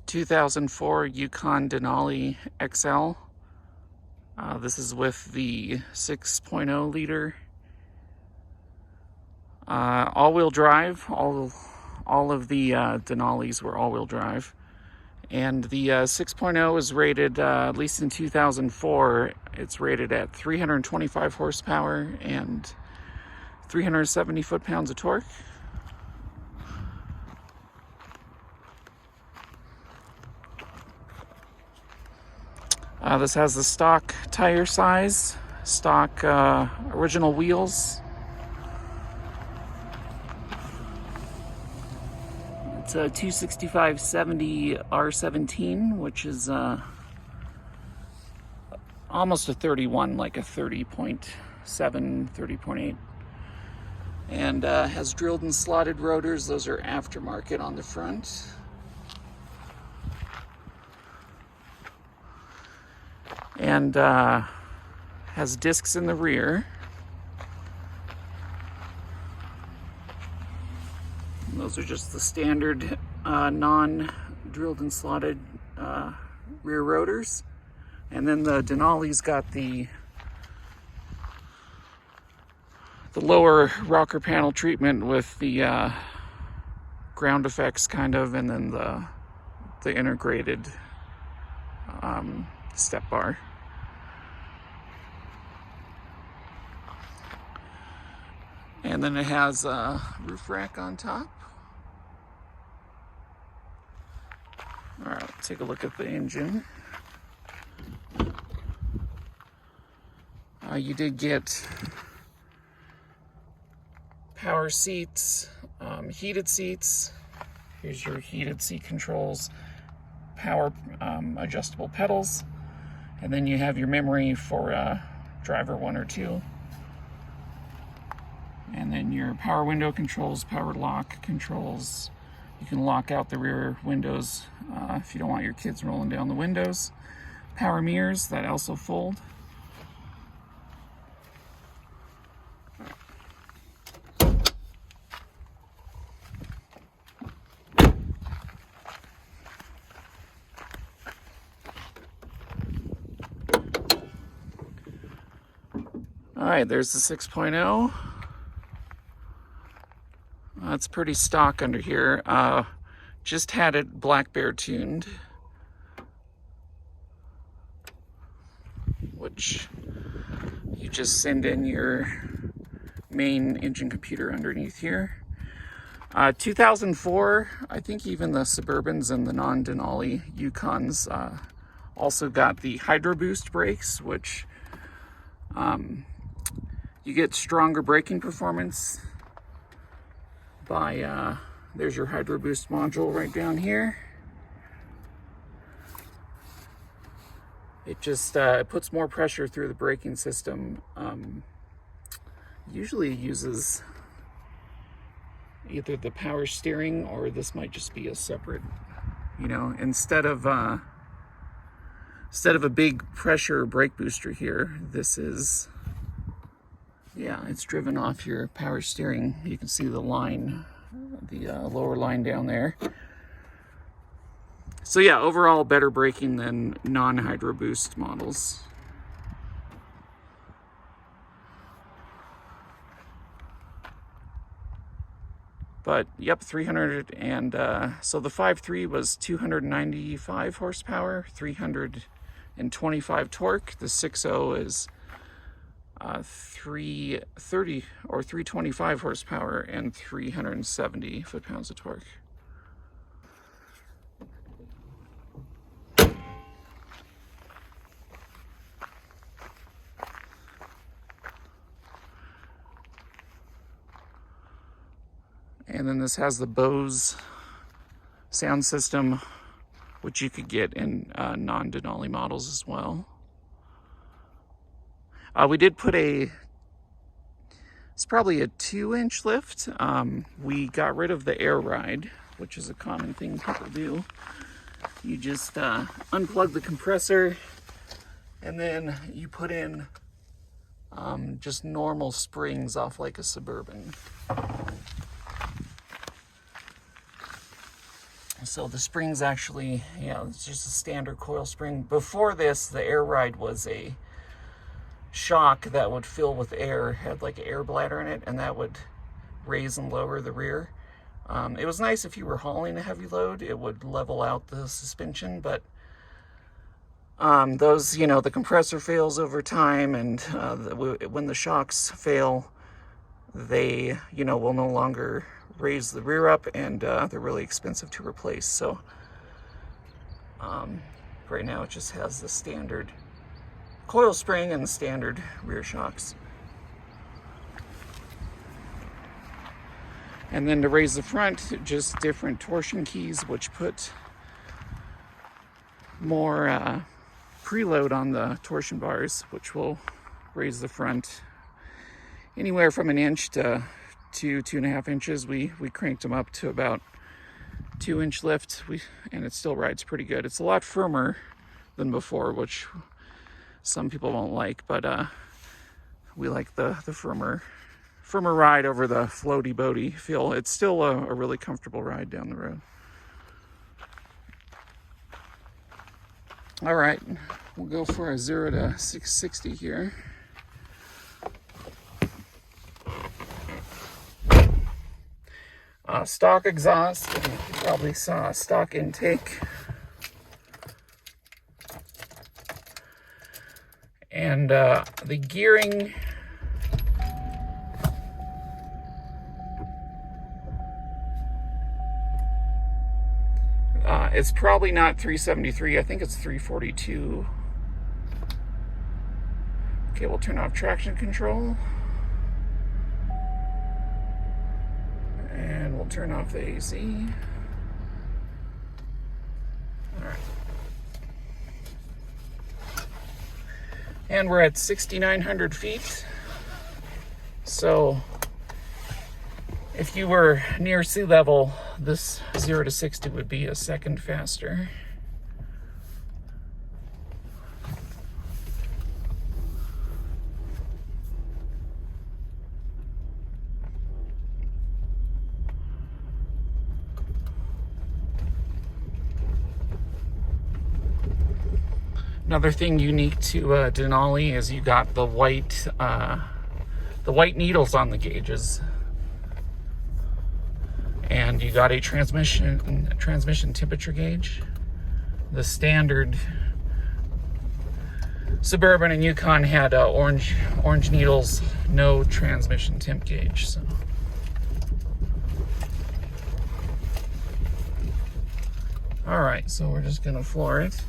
2004 Yukon Denali XL. This is with the 6.0 liter all-wheel drive. All of the Denalis were all-wheel drive, and the 6.0 is rated, at least in 2004, it's rated at 325 horsepower and 370 foot-pounds of torque. This has the stock tire size, stock original wheels. It's a 265/70 R17, which is almost a 31, like a 30.7, 30.8. And has drilled and slotted rotors. Those are aftermarket on the front. And has discs in the rear. And those are just the standard non-drilled and slotted rear rotors. And then the Denali's got the lower rocker panel treatment with the ground effects kind of, and then the integrated step bar. And then it has a roof rack on top. All right, take a look at the engine. You did get power seats, heated seats. Here's your heated seat controls, power adjustable pedals, and then you have your memory for driver 1 or 2. And then your power window controls, power lock controls. You can lock out the rear windows if you don't want your kids rolling down the windows. Power mirrors that also fold. All right, there's the 6.0. It's pretty stock under here. Just had it Blackbear tuned, which you just send in your main engine computer underneath here. 2004, I think even the Suburbans and the non-Denali Yukons also got the Hydro Boost brakes, which you get stronger braking performance by, there's your Hydro Boost module right down here. It just it puts more pressure through the braking system. Usually it uses either the power steering, or this might just be a separate, you know, instead of a big pressure brake booster here, this is, yeah, it's driven off your power steering. You can see the line, the lower line down there. So yeah, overall better braking than non-Hydro Boost models. But yep, 300, and so the 5.3 was 295 horsepower, 325 torque. The 6.0 is 330 or 325 horsepower and 370 foot-pounds of torque. And then this has the Bose sound system, which you could get in non-Denali models as well. We did put it's probably a 2-inch lift. We got rid of the air ride, which is a common thing people do. You just unplug the compressor, and then you put in just normal springs off like a Suburban. So the spring's actually, it's just a standard coil spring. Before this, the air ride was a shock that would fill with air, had like an air bladder in it, and that would raise and lower the rear. It was nice if you were hauling a heavy load, it would level out the suspension, but those, the compressor fails over time, and when the shocks fail, they, will no longer raise the rear up, and they're really expensive to replace. So right now it just has the standard coil spring and the standard rear shocks. And then to raise the front, just different torsion keys, which put more preload on the torsion bars, which will raise the front anywhere from 1 inch to 2.5 inches. We cranked them up to about 2-inch lift, and it still rides pretty good. It's a lot firmer than before, which some people won't like, but we like the firmer ride over the floaty boaty feel. It's still a really comfortable ride down the road. All right, we'll go for a 0 to 660 here. Stock exhaust, and you probably saw a stock intake. And the gearing, it's probably not 373, I think it's 342. Okay, we'll turn off traction control. And we'll turn off the AC. All right. And we're at 6,900 feet. So if you were near sea level, this 0 to 60 would be a second faster. Another thing unique to Denali is you got the white needles on the gauges, and you got a transmission temperature gauge. The standard Suburban and Yukon had orange needles, no transmission temp gauge. So. All right, so we're just gonna floor it.